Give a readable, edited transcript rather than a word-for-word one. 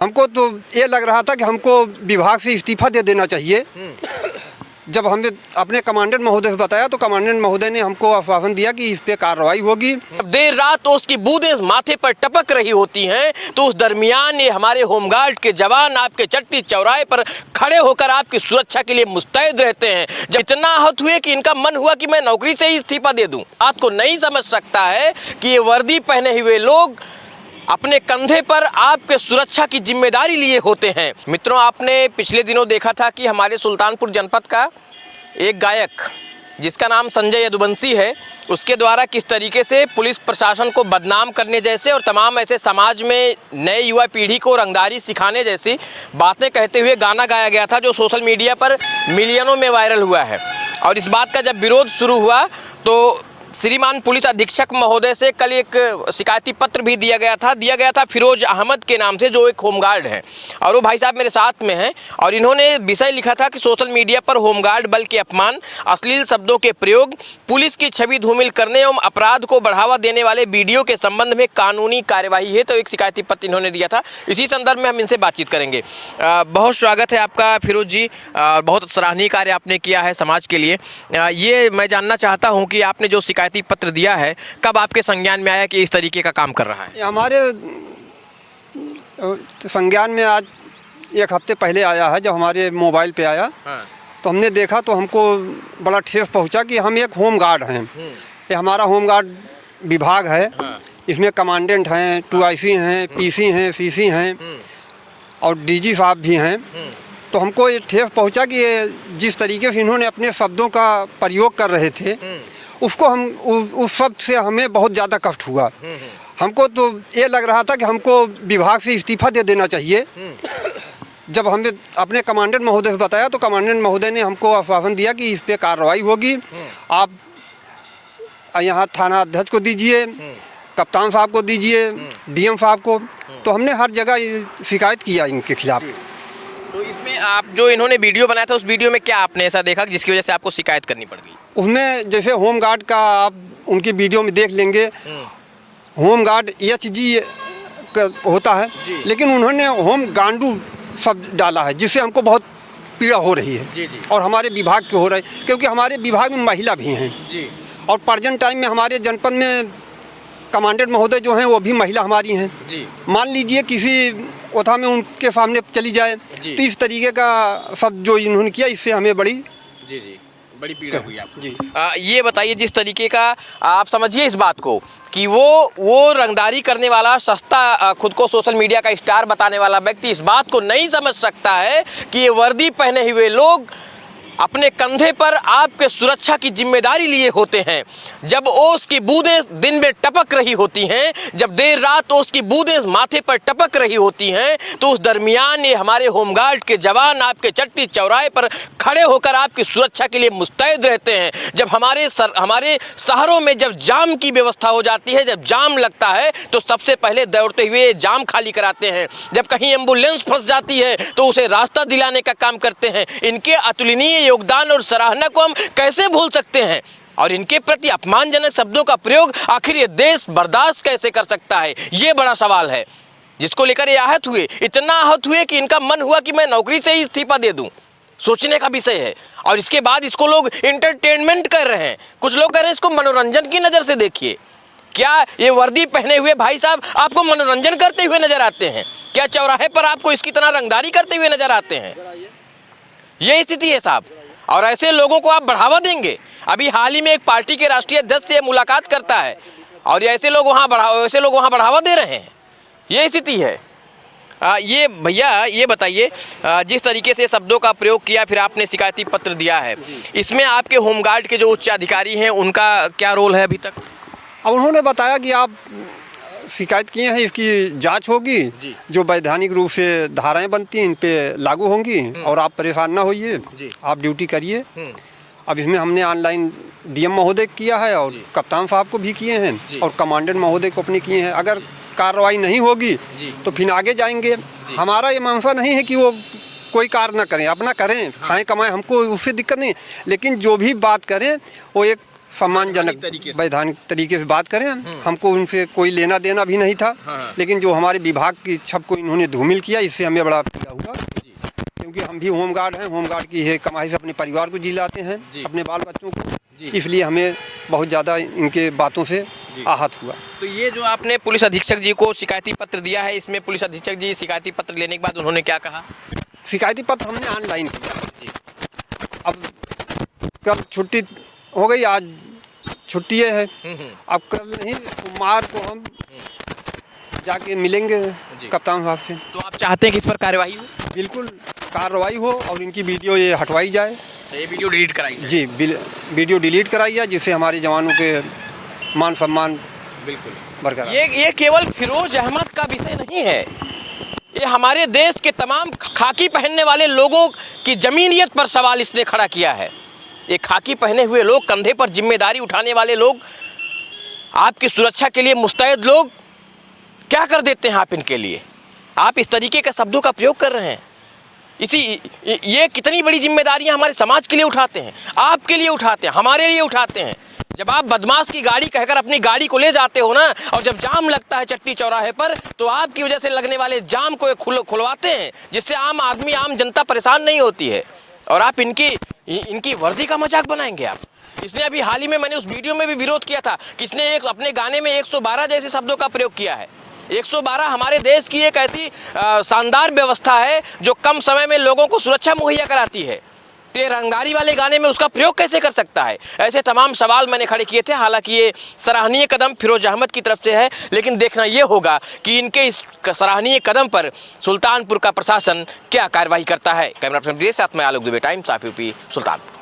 हमको तो ये लग रहा था कि हमको विभाग से इस्तीफा दे देना चाहिए। जब हमने अपने कमांडेंट महोदय से बताया तो कमांडेंट महोदय ने हमको आश्वासन दिया कि इस पे कार्रवाई होगी। जब देर रात तो उसकी बूंदें माथे पर टपक रही होती हैं तो उस दरमियान ये हमारे होमगार्ड के जवान आपके चट्टी चौराहे पर खड़े होकर आपकी सुरक्षा के लिए मुस्तैद रहते हैं। जब इतना आहत हुए कि इनका मन हुआ कि मैं नौकरी से ही इस्तीफा दे दूं। बात को नहीं समझ सकता है कि ये वर्दी पहने हुए लोग अपने कंधे पर आपके सुरक्षा की जिम्मेदारी लिए होते हैं। मित्रों, आपने पिछले दिनों देखा था कि हमारे सुल्तानपुर जनपद का एक गायक जिसका नाम संजय यदुवंशी है, उसके द्वारा किस तरीके से पुलिस प्रशासन को बदनाम करने जैसे और तमाम ऐसे समाज में नए युवा पीढ़ी को रंगदारी सिखाने जैसी बातें कहते हुए गाना गाया गया था, जो सोशल मीडिया पर मिलियनों में वायरल हुआ है। और इस बात का जब विरोध शुरू हुआ तो श्रीमान पुलिस अधीक्षक महोदय से कल एक शिकायती पत्र भी दिया गया था फिरोज अहमद के नाम से, जो एक होमगार्ड हैं और वो भाई साहब मेरे साथ में हैं। और इन्होंने विषय लिखा था कि सोशल मीडिया पर होमगार्ड बल के अपमान, अश्लील शब्दों के प्रयोग, पुलिस की छवि धूमिल करने एवं अपराध को बढ़ावा देने वाले वीडियो के संबंध में कानूनी कार्यवाही है। तो एक शिकायती पत्र इन्होंने दिया था। इसी संदर्भ में हम इनसे बातचीत करेंगे। बहुत स्वागत है आपका फिरोज जी, बहुत सराहनीय कार्य आपने किया है समाज के लिए। ये मैं जानना चाहता हूँ कि आपने जो शिकायती पत्र दिया है कब आपके संज्ञान में आया कि इस तरीके का काम कर रहा है? हमारे संज्ञान में आज एक हफ्ते पहले आया है। जब हमारे मोबाइल पे आया तो हमने देखा तो हमको बड़ा ठेस पहुंचा कि हम एक होमगार्ड हैं। ये हमारा होमगार्ड विभाग है। इसमें कमांडेंट हैं, 2IC हैं, PC हैं, CC हैं और DG साहब भी हैं। तो हमको ये ठेस पहुंचा कि ये जिस तरीके से इन्होंने अपने शब्दों का प्रयोग कर रहे थे उसको हम उस शब्द से हमें बहुत ज़्यादा कष्ट हुआ। हमको तो ये लग रहा था कि हमको विभाग से इस्तीफा दे देना चाहिए। जब हमने अपने कमांडेंट महोदय से बताया तो कमांडेंट महोदय ने हमको आश्वासन दिया कि इस पे कार्रवाई होगी। आप यहाँ थाना अध्यक्ष को दीजिए, कप्तान साहब को दीजिए, DM साहब को। तो हमने हर जगह शिकायत किया इनके खिलाफ। तो इसमें आप जो इन्होंने वीडियो बनाया था उस वीडियो में क्या आपने ऐसा देखा जिसकी वजह से आपको शिकायत करनी पड़ गई? उसमें जैसे होमगार्ड का आप उनकी वीडियो में देख लेंगे, होमगार्ड HG होता है, लेकिन उन्होंने होम गांडू शब्द डाला है जिससे हमको बहुत पीड़ा हो रही है। और हमारे विभाग के हो रही है क्योंकि हमारे विभाग में महिला भी हैं और प्रेजेंट टाइम में हमारे जनपद में कमांडेंट महोदय जो हैं वो भी महिला हमारी हैं। मान लीजिए किसी ओथा में उनके सामने चली जाए तो इस तरीके का शब्द जो इन्होंने किया इससे हमें बड़ी बड़ी पीड़ा हुई आपको। ये बताइए, जिस तरीके का आप समझिए इस बात को कि वो रंगदारी करने वाला सस्ता खुद को सोशल मीडिया का स्टार बताने वाला व्यक्ति इस बात को नहीं समझ सकता है कि ये वर्दी पहने हुए लोग अपने कंधे पर आपके सुरक्षा की जिम्मेदारी लिए होते हैं। जब ओस की बूंदें दिन में टपक रही होती हैं, जब देर रात ओस की बूंदें माथे पर टपक रही होती हैं तो उस दरमियान ये हमारे होमगार्ड के जवान आपके चट्टी चौराहे पर खड़े होकर आपकी सुरक्षा के लिए मुस्तैद रहते हैं। जब हमारे शहरों में जब जाम की व्यवस्था हो जाती है, जब जाम लगता है तो सबसे पहले दौड़ते हुए जाम खाली कराते हैं। जब कहीं एम्बुलेंस फंस जाती है तो उसे रास्ता दिलाने का काम करते हैं। इनके अतुलनीय योगदान और सराहना को हम कैसे भूल सकते हैं? और इनके प्रति अपमानजनक शब्दों का प्रयोग आखिर ये देश बर्दाश्त कैसे कर सकता है? ये बड़ा सवाल है जिसको लेकर ये आहत हुए, इतना आहत हुए कि इनका मन हुआ कि मैं नौकरी से ही इस्तीफा दे दूं। सोचने का विषय है। और इसके बाद इसको लोग एंटरटेनमेंट कर रहे हैं, कुछ लोग कह रहे हैं इसको मनोरंजन की नज़र से देखिए। क्या ये वर्दी पहने हुए भाई साहब आपको मनोरंजन करते हुए नजर आते हैं? क्या चौराहे पर आपको इसकी तरह रंगदारी करते हुए नजर आते हैं? ये स्थिति है साहब। और ऐसे लोगों को आप बढ़ावा देंगे? अभी हाल ही में एक पार्टी के राष्ट्रीय अध्यक्ष से मुलाकात करता है और ऐसे लोग वहाँ बढ़ावा दे रहे हैं। ये स्थिति है। ये भैया ये बताइए, जिस तरीके से शब्दों का प्रयोग किया फिर आपने शिकायती पत्र दिया है, इसमें आपके होमगार्ड के जो उच्च अधिकारी हैं उनका क्या रोल है अभी तक? अब उन्होंने बताया कि आप शिकायत किए हैं, इसकी जांच होगी, जो वैधानिक रूप से धाराएं बनती हैं इन पे लागू होंगी और आप परेशान ना होइए, आप ड्यूटी करिए। अब इसमें हमने ऑनलाइन DM महोदय किया है और कप्तान साहब को भी किए हैं और कमांडेंट महोदय को अपने किए हैं। अगर कार्रवाई नहीं होगी तो फिर आगे जाएंगे। हमारा ये मंशा नहीं है कि वो कोई कार्य ना करें, अपना करें, खाएं कमाएं, हमको उससे दिक्कत नहीं, लेकिन जो भी बात करें वो एक सम्मानजनक वैधानिक तरीके से बात करें हमको उनसे कोई लेना देना भी नहीं था। लेकिन जो हमारे विभाग की छप को इन्होंने धूमिल किया, इससे हमें बड़ा पीड़ा हुआ, क्योंकि हम भी होमगार्ड हैं। होमगार्ड की है कमाई से अपने परिवार को जिलाते हैं, अपने बाल बच्चों को, इसलिए हमें बहुत ज़्यादा इनके बातों से आहत हुआ। तो ये जो आपने पुलिस अधीक्षक जी को शिकायती पत्र दिया है, इसमें पुलिस अधीक्षक जी शिकायती पत्र लेने के बाद उन्होंने क्या कहा? शिकायती पत्र हमने ऑनलाइन किया। अब कल छुट्टी हो गई, आज छुट्टी है, अब कल नहीं सोमवार को हम जाके मिलेंगे कप्तान साहब से। तो आप चाहते हैं कि इस पर कार्रवाई हो? बिल्कुल कार्रवाई हो और इनकी वीडियो ये हटवाई जाए। ये वीडियो डिलीट कराई जाए? जी, वीडियो डिलीट कराई जाए, जिससे हमारे जवानों के मान सम्मान बिल्कुल बरकरार। ये केवल फिरोज अहमद का विषय नहीं है, ये हमारे देश के तमाम खाकी पहनने वाले लोगों की जमीनियत पर सवाल इसने खड़ा किया है। ये खाकी पहने हुए लोग, कंधे पर जिम्मेदारी उठाने वाले लोग, आपकी सुरक्षा के लिए मुस्तैद लोग, क्या कर देते हैं आप इनके लिए? आप इस तरीके के शब्दों का प्रयोग कर रहे हैं। ये कितनी बड़ी जिम्मेदारियां हमारे समाज के लिए उठाते हैं, आपके लिए उठाते हैं, हमारे लिए उठाते हैं। जब आप बदमाश की गाड़ी कहकर अपनी गाड़ी को ले जाते हो ना, और जब जाम लगता है चट्टी चौराहे पर, तो आपकी वजह से लगने वाले जाम को खुलवाते हैं, जिससे आम आदमी, आम जनता परेशान नहीं होती है। और आप इनकी वर्दी का मजाक बनाएंगे आप। इसने अभी हाल ही में, मैंने उस वीडियो में भी विरोध किया था कि इसने अपने गाने में 112 जैसे शब्दों का प्रयोग किया है। 112 हमारे देश की एक ऐसी शानदार व्यवस्था है जो कम समय में लोगों को सुरक्षा मुहैया कराती है। तो रंगदारी वाले गाने में उसका प्रयोग कैसे कर सकता है? ऐसे तमाम सवाल मैंने खड़े किए थे। हालांकि ये सराहनीय कदम फिरोज अहमद की तरफ से है, लेकिन देखना ये होगा कि इनके इस सराहनीय कदम पर सुल्तानपुर का प्रशासन क्या कार्रवाई करता है। कैमरा पर्सन के साथ मैं Alok Dubey, Times of UP, Sultanpur.